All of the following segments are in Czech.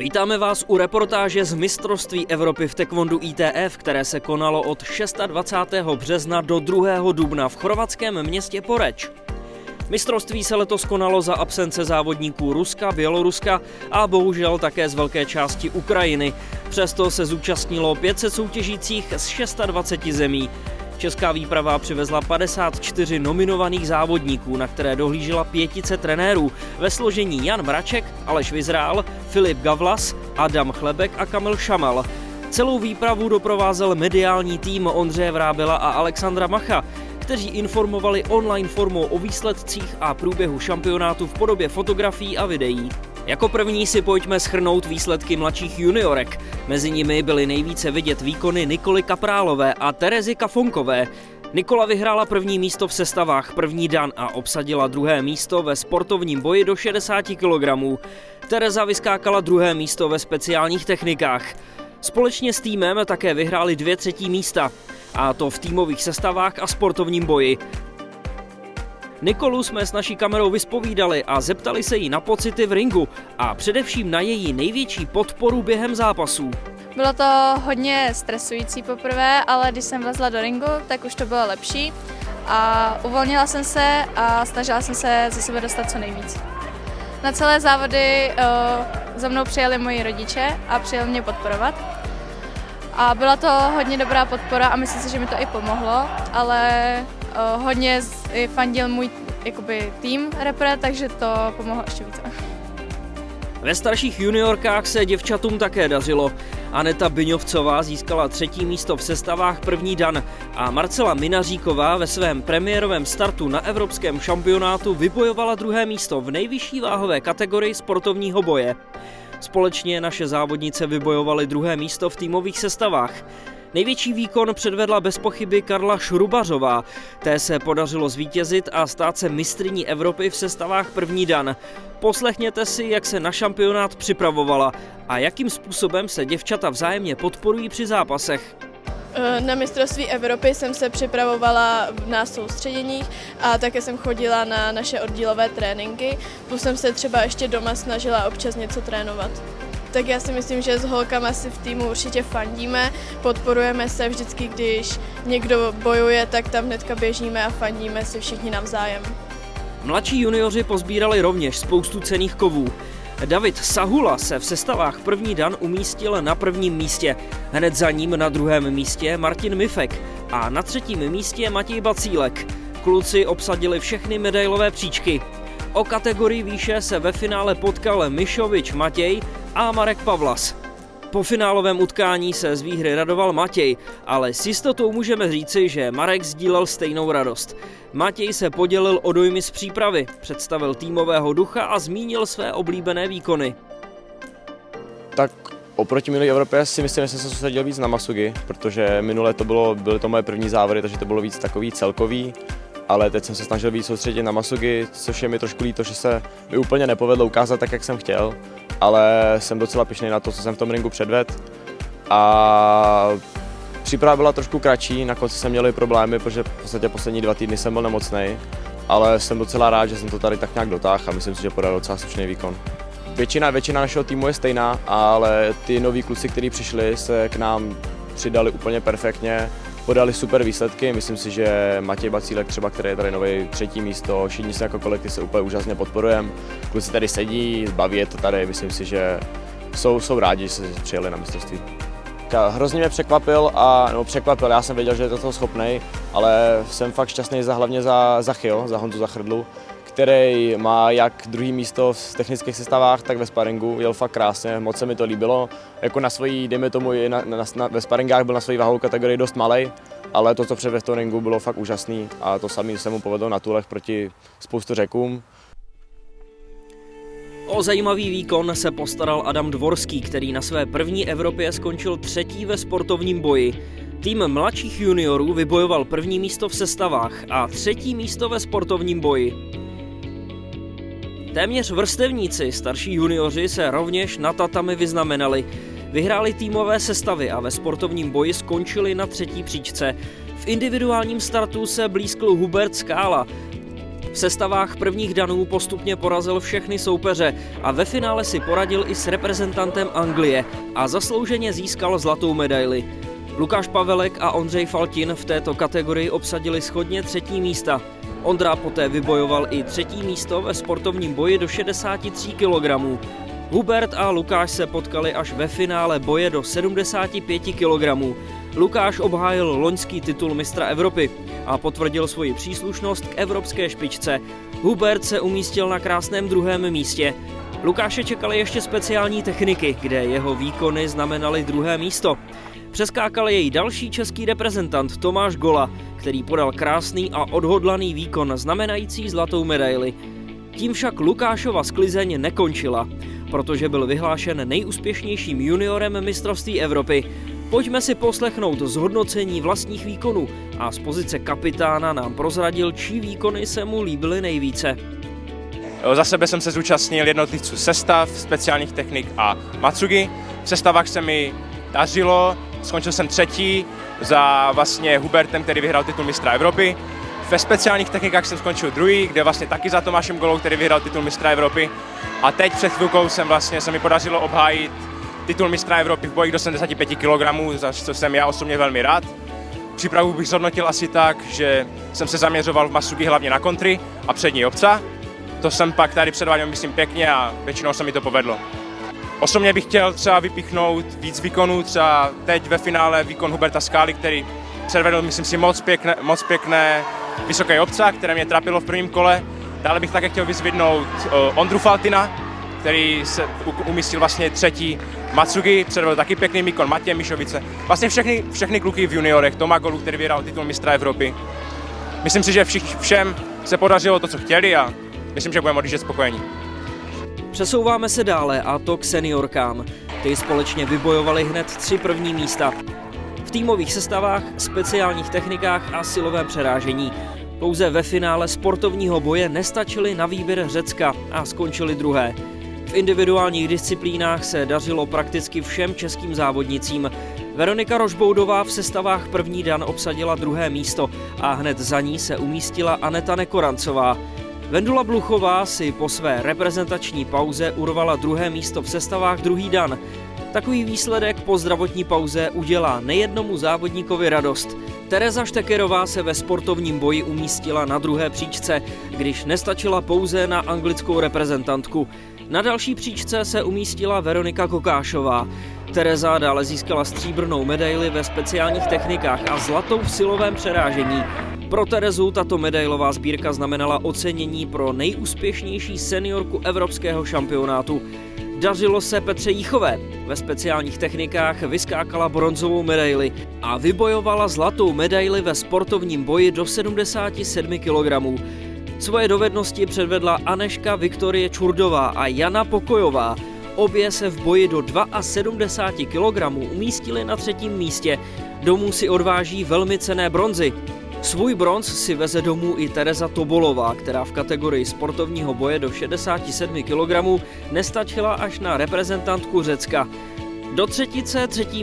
Vítáme vás u reportáže z mistrovství Evropy v taekwondu ITF, které se konalo od 26. března do 2. dubna v chorvatském městě Poreč. Mistrovství se letos konalo za absence závodníků Ruska, Běloruska a bohužel také z velké části Ukrajiny. Přesto se zúčastnilo 500 soutěžících z 26 zemí. Česká výprava přivezla 54 nominovaných závodníků, na které dohlížela 500 trenérů ve složení Jan Mraček, Aleš Vizrál, Filip Gavlas, Adam Chlebek a Kamil Šamal. Celou výpravu doprovázel mediální tým Ondřeje Vrábela a Alexandra Macha, kteří informovali online formou o výsledcích a průběhu šampionátu v podobě fotografií a videí. Jako první si pojďme shrnout výsledky mladších juniorek. Mezi nimi byly nejvíce vidět výkony Nikoly Kaprálové a Terezy Kafonkové. Nikola vyhrála první místo v sestavách první dan a obsadila druhé místo ve sportovním boji do 60 kg. Tereza vyskákala druhé místo ve speciálních technikách. Společně s týmem také vyhráli 2 třetí místa, a to v týmových sestavách a sportovním boji. Nikolu jsme s naší kamerou vyspovídali a zeptali se jí na pocity v ringu a především na její největší podporu během zápasů. Bylo to hodně stresující poprvé, ale když jsem vlezla do ringu, tak už to bylo lepší a uvolnila jsem se a snažila jsem se ze sebe dostat co nejvíc. Na celé závody za mnou přijeli moji rodiče a přijeli mě podporovat. A byla to hodně dobrá podpora a myslím si, že mi to i pomohlo, ale hodně fandil můj tým repre, takže to pomohlo ještě více. Ve starších juniorkách se děvčatům také dařilo. Aneta Byňovcová získala 3. místo v sestavách první dan a Marcela Minaříková ve svém premiérovém startu na evropském šampionátu vybojovala 2. místo v nejvyšší váhové kategorii sportovního boje. Společně naše závodnice vybojovaly 2. místo v týmových sestavách. Největší výkon předvedla bez pochyby Karla Šrubařová. Té se podařilo zvítězit a stát se mistryní Evropy v sestavách první dan. Poslechněte si, jak se na šampionát připravovala a jakým způsobem se děvčata vzájemně podporují při zápasech. Na mistrovství Evropy jsem se připravovala na soustředěních a také jsem chodila na naše oddílové tréninky, plus jsem se třeba ještě doma snažila občas něco trénovat. Tak já si myslím, že s holkama si v týmu určitě fandíme, podporujeme se vždycky, když někdo bojuje, tak tam hnedka běžíme a fandíme si všichni navzájem. Mladší junioři pozbírali rovněž spoustu cenných kovů. David Sahula se v sestavách první dan umístil na 1. místě, hned za ním na 2. místě Martin Mifek a na 3. místě Matěj Bacílek. Kluci obsadili všechny medailové příčky. O kategorii výše se ve finále potkal Mišovič Matěj a Marek Pavlas. Po finálovém utkání se z výhry radoval Matěj, ale s jistotou můžeme říci, že Marek sdílel stejnou radost. Matěj se podělil o dojmy z přípravy, představil týmového ducha a zmínil své oblíbené výkony. Tak oproti minulé Evropě si myslím, že jsem se soustředil víc na masugi, protože minule byly to moje první závody, takže to bylo víc takový celkový. Ale teď jsem se snažil víc soustředit na masugi, což je mi trošku líto, že se mi úplně nepovedlo ukázat tak, jak jsem chtěl, ale jsem docela pyšný na to, co jsem v tom ringu předvedl. A příprava byla trošku kratší, na konci jsem měl problémy, protože v podstatě poslední 2 týdny jsem byl nemocnej, ale jsem docela rád, že jsem to tady tak nějak dotáhl a myslím si, že podal docela slušný výkon. Většina našeho týmu je stejná, ale ty noví kluci, kteří přišli, se k nám přidali úplně perfektně. Podali super výsledky, myslím si, že Matěj Bacílek třeba, který je tady nový 3. místo, všichni se jako kolektiv se úplně úžasně podporujeme. Kluci tady sedí, baví je to tady, myslím si, že jsou rádi, že se přijeli na mistrovství. Hrozně mě překvapil, já jsem věděl, že je to toho schopnej, ale jsem fakt šťastný hlavně za Chio, za Honzu Zachrdlu, který má jak 2. místo v technických sestavách, tak ve sparingu, jel fakt krásně, moc se mi to líbilo. Jako na svojí, dejme tomu, ve sparingách byl na svojí váhovou kategorii dost malej, ale to, co předvedl v tom ringu, bylo fakt úžasný a to samé se mu povedlo na tulech proti spoustu Řekům. O zajímavý výkon se postaral Adam Dvorský, který na své první Evropě skončil 3. ve sportovním boji. Tým mladších juniorů vybojoval 1. místo v sestavách a 3. místo ve sportovním boji. Téměř vrstevníci starší junioři se rovněž na tatami vyznamenali. Vyhráli týmové sestavy a ve sportovním boji skončili na 3. příčce. V individuálním startu se blízkl Hubert Skála. V sestavách prvních danů postupně porazil všechny soupeře a ve finále si poradil i s reprezentantem Anglie a zaslouženě získal zlatou medaili. Lukáš Pavelek a Ondřej Faltin v této kategorii obsadili shodně 3. místa. Ondra poté vybojoval i 3. místo ve sportovním boji do 63 kg. Hubert a Lukáš se potkali až ve finále boje do 75 kg. Lukáš obhájil loňský titul mistra Evropy a potvrdil svoji příslušnost k evropské špičce. Hubert se umístil na krásném 2. místě. Lukáše čekaly ještě speciální techniky, kde jeho výkony znamenaly 2. místo. Přeskákal jej další český reprezentant Tomáš Gola, který podal krásný a odhodlaný výkon znamenající zlatou medaili. Tím však Lukášova sklizeň nekončila, protože byl vyhlášen nejúspěšnějším juniorem mistrovství Evropy. Pojďme si poslechnout zhodnocení vlastních výkonů a z pozice kapitána nám prozradil, čí výkony se mu líbily nejvíce. Za sebe jsem se zúčastnil jednotlivců sestav, speciálních technik a matsugi. V sestavách se mi dařilo, skončil jsem 3. za vlastně Hubertem, který vyhrál titul mistra Evropy. Ve speciálních technikách jsem skončil 2., kde vlastně taky za Tomášem Golou, který vyhrál titul mistra Evropy. A teď před chvilkou se mi podařilo obhájit titul mistra Evropy v boji do 75 kg, za co jsem já osobně velmi rád. Přípravu bych zhodnotil asi tak, že jsem se zaměřoval v masugi hlavně na kontry a přední obca. To jsem pak tady předváděl, myslím, pěkně a většinou se mi to povedlo. Osobně bych chtěl třeba vypíchnout víc výkonů, třeba teď ve finále výkon Huberta Skály, který předvedl, myslím si, moc pěkné vysoké obca, které mě trápilo v prvním kole. Dále bych také chtěl vyzvednout Ondru Faltina, který se umístil vlastně 3. matsugi, předvedl taky pěkný výkon Matěj Mišovice. Vlastně všechny kluky v juniorech, Toma Golu, který vyhrál titul mistra Evropy. Myslím si, že všem se podařilo to, co chtěli a myslím, že budeme odjíždět spokojení. Přesouváme se dále, a to k seniorkám. Ty společně vybojovali hned 3 první místa. V týmových sestavách, speciálních technikách a silovém přerážení. Pouze ve finále sportovního boje nestačili na výběr Řecka a skončili 2. V individuálních disciplínách se dařilo prakticky všem českým závodnicím. Veronika Rožboudová v sestavách první dan obsadila 2. místo a hned za ní se umístila Aneta Nekorancová. Vendula Bluchová si po své reprezentační pauze urvala 2. místo v sestavách druhý dan. Takový výsledek po zdravotní pauze udělá nejednomu závodníkovi radost. Tereza Štekerová se ve sportovním boji umístila na 2. příčce, když nestačila pouze na anglickou reprezentantku. Na další příčce se umístila Veronika Kokášová. Tereza dále získala stříbrnou medaili ve speciálních technikách a zlatou v silovém přerážení. Pro Terezu tato medailová sbírka znamenala ocenění pro nejúspěšnější seniorku evropského šampionátu. Dařilo se Petře Jíchové. Ve speciálních technikách vyskákala bronzovou medaili a vybojovala zlatou medaili ve sportovním boji do 77 kg. Svoje dovednosti předvedla Aneška Viktorie Čurdová a Jana Pokojová. Obě se v boji do 72 kg umístily na 3. místě. Domů si odváží velmi cenné bronzy. Svůj bronz si veze domů i Tereza Tobolová, která v kategorii sportovního boje do 67 kg nestačila až na reprezentantku Řecka. Do 3.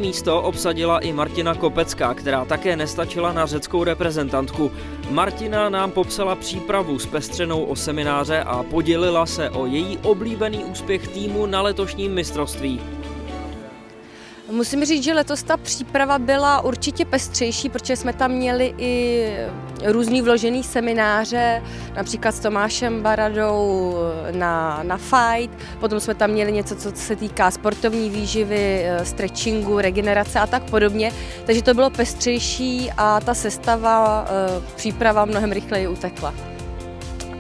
místo obsadila i Martina Kopecká, která také nestačila na řeckou reprezentantku. Martina nám popsala přípravu zpestřenou o semináře a podělila se o její oblíbený úspěch týmu na letošním mistrovství. Musím říct, že letos ta příprava byla určitě pestřejší, protože jsme tam měli i různý vložený semináře, například s Tomášem Baradou na fight, potom jsme tam měli něco, co se týká sportovní výživy, stretchingu, regenerace a tak podobně, takže to bylo pestřejší a ta sestava, příprava mnohem rychleji utekla.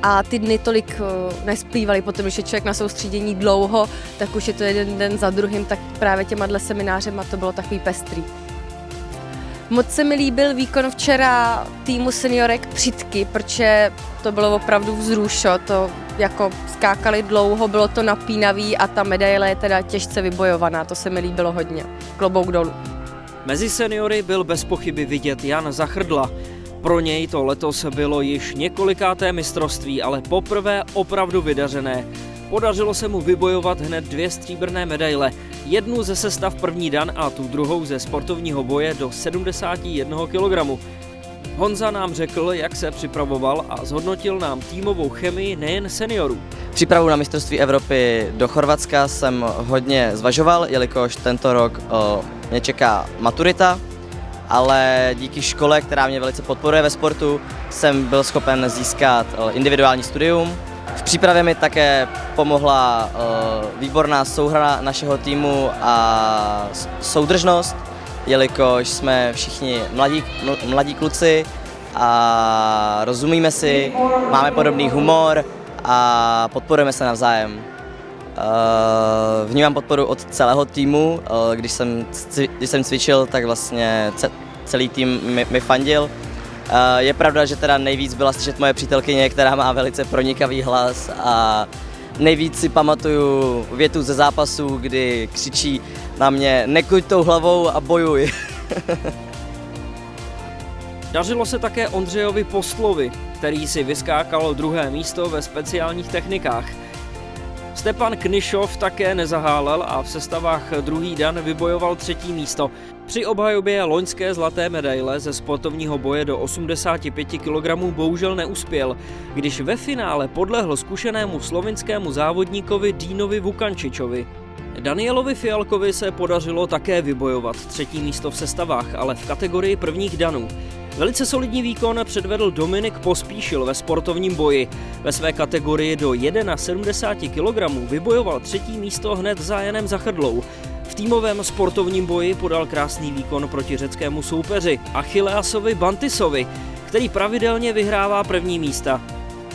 A ty dny tolik nesplývaly, potom, když je člověk na soustředění dlouho, tak už je to jeden den za druhým, tak právě těma seminářema to bylo takový pestrý. Moc se mi líbil výkon včera týmu seniorek Přitky, protože to bylo opravdu vzrušo, to jako skákali dlouho, bylo to napínavý a ta medaile je teda těžce vybojovaná, to se mi líbilo hodně. Klobouk dolů. Mezi seniory byl bez pochyby vidět Jan Zachrdla. Pro něj to letos bylo již několikáté mistrovství, ale poprvé opravdu vydařené. Podařilo se mu vybojovat hned 2 stříbrné medaile, jednu ze sestav první dan a tu druhou ze sportovního boje do 71 kg. Honza nám řekl, jak se připravoval a zhodnotil nám týmovou chemii nejen seniorů. Přípravu na mistrovství Evropy do Chorvatska jsem hodně zvažoval, jelikož tento rok mě čeká maturita, ale díky škole, která mě velice podporuje ve sportu, jsem byl schopen získat individuální studium. V přípravě mi také pomohla výborná souhra našeho týmu a soudržnost, jelikož jsme všichni mladí kluci a rozumíme si, máme podobný humor a podporujeme se navzájem. Vnímám podporu od celého týmu, když jsem cvičil, tak vlastně celý tým mi fandil. Je pravda, že teda nejvíc byla slyšet moje přítelkyně, která má velice pronikavý hlas a nejvíc si pamatuju větu ze zápasu, kdy křičí na mě nekuď tou hlavou a bojuj. Dařilo se také Ondřejovi Postlovi, který si vyskákal 2. místo ve speciálních technikách. Stepan Knyšov také nezahálel a v sestavách druhý dan vybojoval 3. místo. Při obhajobě loňské zlaté medaile ze sportovního boje do 85 kg bohužel neuspěl, když ve finále podlehl zkušenému slovinskému závodníkovi Dínovi Vukančičovi. Danielovi Fialkovi se podařilo také vybojovat 3. místo v sestavách, ale v kategorii prvních danů. Velice solidní výkon předvedl Dominik Pospíšil ve sportovním boji. Ve své kategorii do 71 kg vybojoval 3. místo hned za Janem Zachrdlou. V týmovém sportovním boji podal krásný výkon proti řeckému soupeři Achilleasovi Bantisovi, který pravidelně vyhrává 1. místa.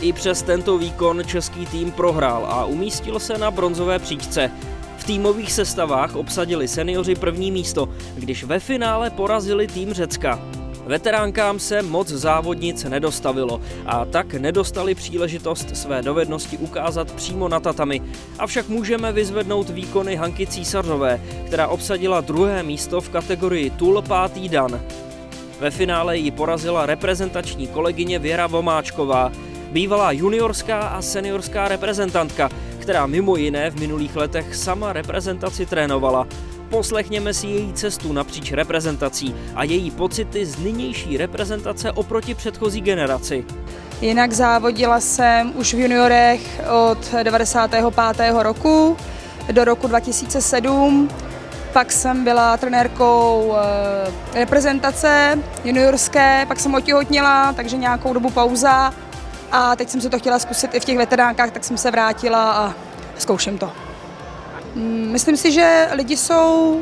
I přes tento výkon český tým prohrál a umístil se na bronzové příčce. V týmových sestavách obsadili seniori 1. místo, když ve finále porazili tým Řecka. Veteránkám se moc závodnic nedostavilo a tak nedostali příležitost své dovednosti ukázat přímo na tatami. Avšak můžeme vyzvednout výkony Hanky Císařové, která obsadila 2. místo v kategorii Tul 5. dan. Ve finále ji porazila reprezentační kolegyně Věra Vomáčková, bývalá juniorská a seniorská reprezentantka, která mimo jiné v minulých letech sama reprezentaci trénovala. Poslechněme si její cestu napříč reprezentací a její pocity z nynější reprezentace oproti předchozí generaci. Jinak závodila jsem už v juniorech od 95. roku do roku 2007. Pak jsem byla trenérkou reprezentace juniorské, pak jsem otěhotněla, takže nějakou dobu pauza. A teď jsem si to chtěla zkusit i v těch veteránkách, tak jsem se vrátila a zkouším to. Myslím si, že lidi jsou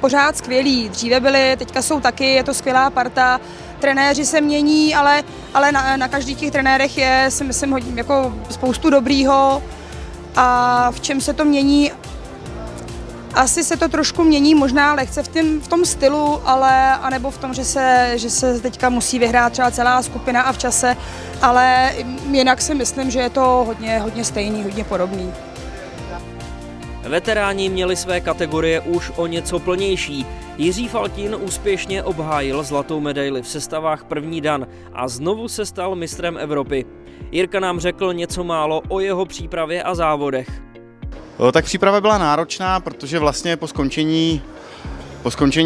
pořád skvělí. Dříve byli, teďka jsou taky, je to skvělá parta. Trenéři se mění, ale na každých těch trenérech je, si myslím, jako spoustu dobrýho. A v čem se to mění? Asi se to trošku mění, možná lehce v tom stylu, anebo v tom, že se teďka musí vyhrát třeba celá skupina a v čase, ale jinak si myslím, že je to hodně stejný, hodně podobný. Veteráni měli své kategorie už o něco plnější. Jiří Faltin úspěšně obhájil zlatou medaili v sestavách 1. dan a znovu se stal mistrem Evropy. Jirka nám řekl něco málo o jeho přípravě a závodech. Tak příprava byla náročná, protože vlastně po skončení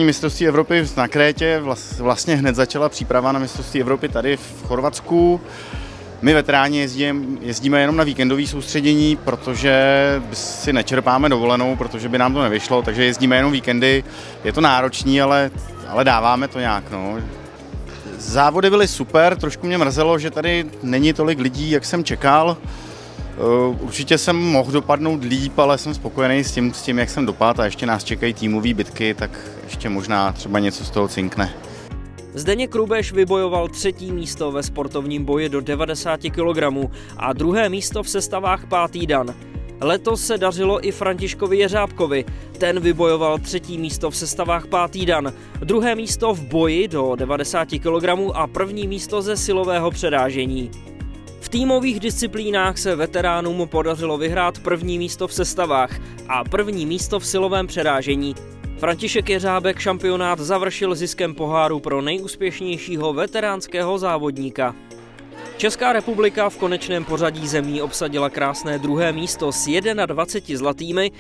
mistrovství Evropy na Krétě vlastně hned začala příprava na mistrovství Evropy tady v Chorvatsku. My veteráni jezdíme jenom na víkendové soustředění, protože si nečerpáme dovolenou, protože by nám to nevyšlo, takže jezdíme jenom víkendy. Je to náročný, ale dáváme to nějak. No. Závody byly super, trošku mě mrzelo, že tady není tolik lidí, jak jsem čekal. Určitě jsem mohl dopadnout líp, ale jsem spokojený s tím, jak jsem dopadl a ještě nás čekají týmové bitky, tak ještě možná třeba něco z toho cinkne. Zdeněk Rubeš vybojoval 3. místo ve sportovním boji do 90 kg a 2. místo v sestavách 5. dan. Letos se dařilo i Františkovi Jeřábkovi. Ten vybojoval 3. místo v sestavách 5. dan, 2. místo v boji do 90 kg a 1. místo ze silového předážení. V týmových disciplínách se veteránům podařilo vyhrát 1. místo v sestavách a 1. místo v silovém předážení. František Jeřábek šampionát završil ziskem poháru pro nejúspěšnějšího veteránského závodníka. Česká republika v konečném pořadí zemí obsadila krásné druhé místo s 21 zlatými,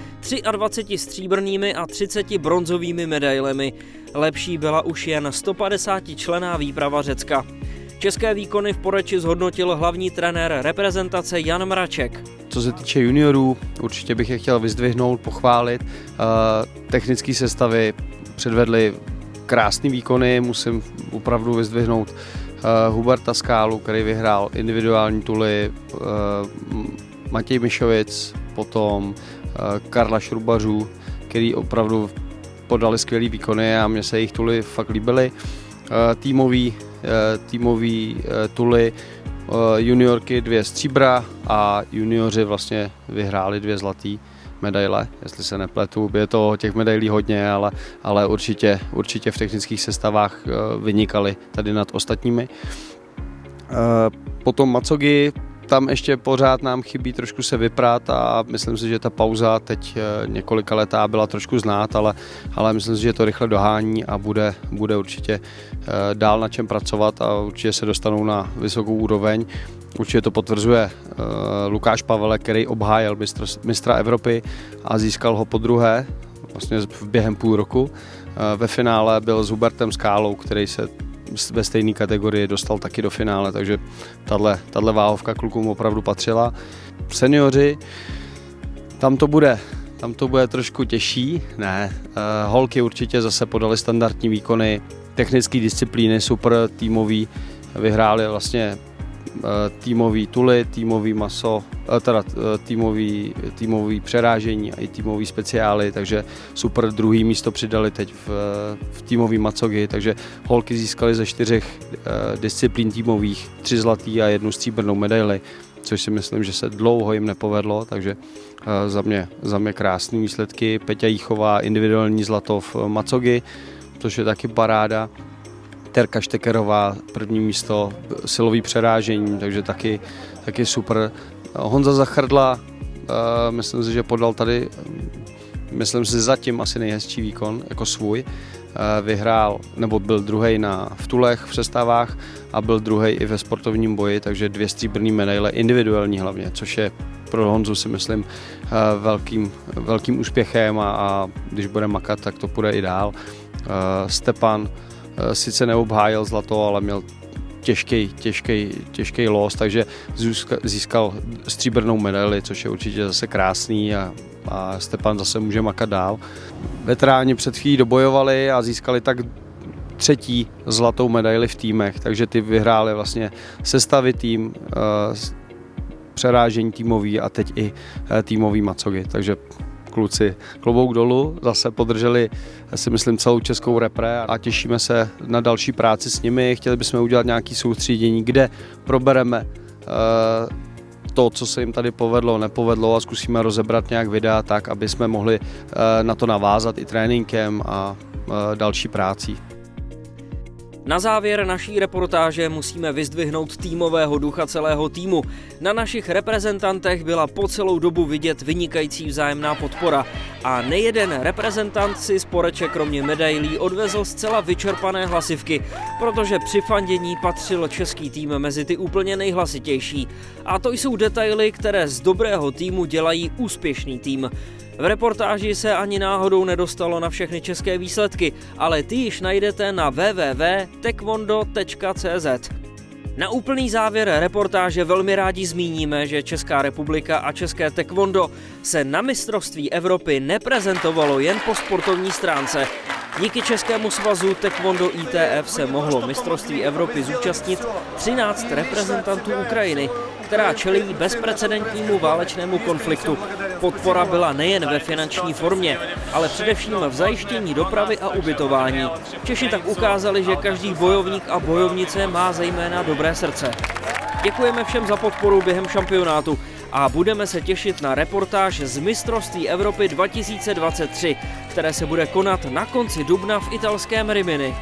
23 stříbrnými a 30 bronzovými medailemi. Lepší byla už jen 150členná výprava Řecka. České výkony v Poreči zhodnotil hlavní trenér reprezentace Jan Mraček. Co se týče juniorů, určitě bych je chtěl vyzdvihnout, pochválit. Technické sestavy předvedly krásné výkony, musím opravdu vyzdvihnout Huberta Skálu, který vyhrál individuální tuly, Matěj Mišovic, potom Karla Šrubařů, který opravdu podali skvělý výkony a mně se jejich tuly fakt líbily. Týmový tuly, juniorky 2 stříbra a junioři vlastně vyhráli 2 zlaté medaile, jestli se nepletu. Je to těch medailí hodně, ale určitě v technických sestavách vynikali tady nad ostatními. Potom macogy, tam ještě pořád nám chybí trošku se vyprat a myslím si, že ta pauza teď několika letá byla trošku znát, ale myslím si, že to rychle dohání a bude určitě dál na čem pracovat a určitě se dostanou na vysokou úroveň. Určitě to potvrzuje Lukáš Pavelek, který obhájil mistra Evropy a získal ho podruhé, vlastně během půl roku. Ve finále byl s Hubertem Skálou, který se ve stejné kategorii dostal taky do finále, takže tahle váhovka klukům opravdu patřila. Seniori, tam to bude trošku těžší, holky určitě zase podali standardní výkony, technické disciplíny super, týmový, vyhráli vlastně týmový tuly, týmový maso, týmový přerážení a i týmový speciály, takže super, druhý místo přidali teď v týmový macogy, takže holky získaly ze 4 disciplín týmových 3 zlatý a 1 stříbrnou medaili, což si myslím, že se dlouho jim nepovedlo, takže za mě krásné výsledky. Peťa Jíchová individuální zlato v macogy, což je taky paráda. Terka Štekerová, první místo, silový přerážení, takže taky super. Honza Zachrdla, myslím si, že podal tady, myslím si, zatím asi nejhezčí výkon jako svůj. Vyhrál, nebo byl druhej v tulech v sestavách a byl druhej i ve sportovním boji, takže 2 stříbrné medaile, individuální hlavně, což je pro Honzu si myslím velkým úspěchem a když bude makat, tak to půjde i dál. Stepan sice neobhájil zlato, ale měl těžký los, takže získal stříbrnou medaili, což je určitě zase krásný a Stepan zase může makat dál. Veteráni před chvílí dobojovali a získali tak 3. zlatou medaili v týmech, takže ty vyhráli vlastně sestavy tým, přerážení týmový a teď i týmový macogy, takže kluci, klobouk dolů, zase podrželi, si myslím, celou českou repre a těšíme se na další práci s nimi. Chtěli bychom udělat nějaké soustředění, kde probereme to, co se jim tady povedlo, nepovedlo a zkusíme rozebrat nějak videa tak, aby jsme mohli na to navázat i tréninkem a další prácí. Na závěr naší reportáže musíme vyzdvihnout týmového ducha celého týmu. Na našich reprezentantech byla po celou dobu vidět vynikající vzájemná podpora. A nejeden reprezentant si z Poreče kromě medailí odvezl zcela vyčerpané hlasivky, protože při fandění patřil český tým mezi ty úplně nejhlasitější. A to jsou detaily, které z dobrého týmu dělají úspěšný tým. V reportáži se ani náhodou nedostalo na všechny české výsledky, ale ty již najdete na www.taekwondo.cz. Na úplný závěr reportáže velmi rádi zmíníme, že Česká republika a české taekwondo se na mistrovství Evropy neprezentovalo jen po sportovní stránce. Díky Českému svazu Taekwondo ITF se mohlo mistrovství Evropy zúčastnit 13 reprezentantů Ukrajiny, která čelí bezprecedentnímu válečnému konfliktu. Podpora byla nejen ve finanční formě, ale především v zajištění dopravy a ubytování. Češi tak ukázali, že každý bojovník a bojovnice má zejména dobré srdce. Děkujeme všem za podporu během šampionátu a budeme se těšit na reportáž z mistrovství Evropy 2023, které se bude konat na konci dubna v italském Rimini.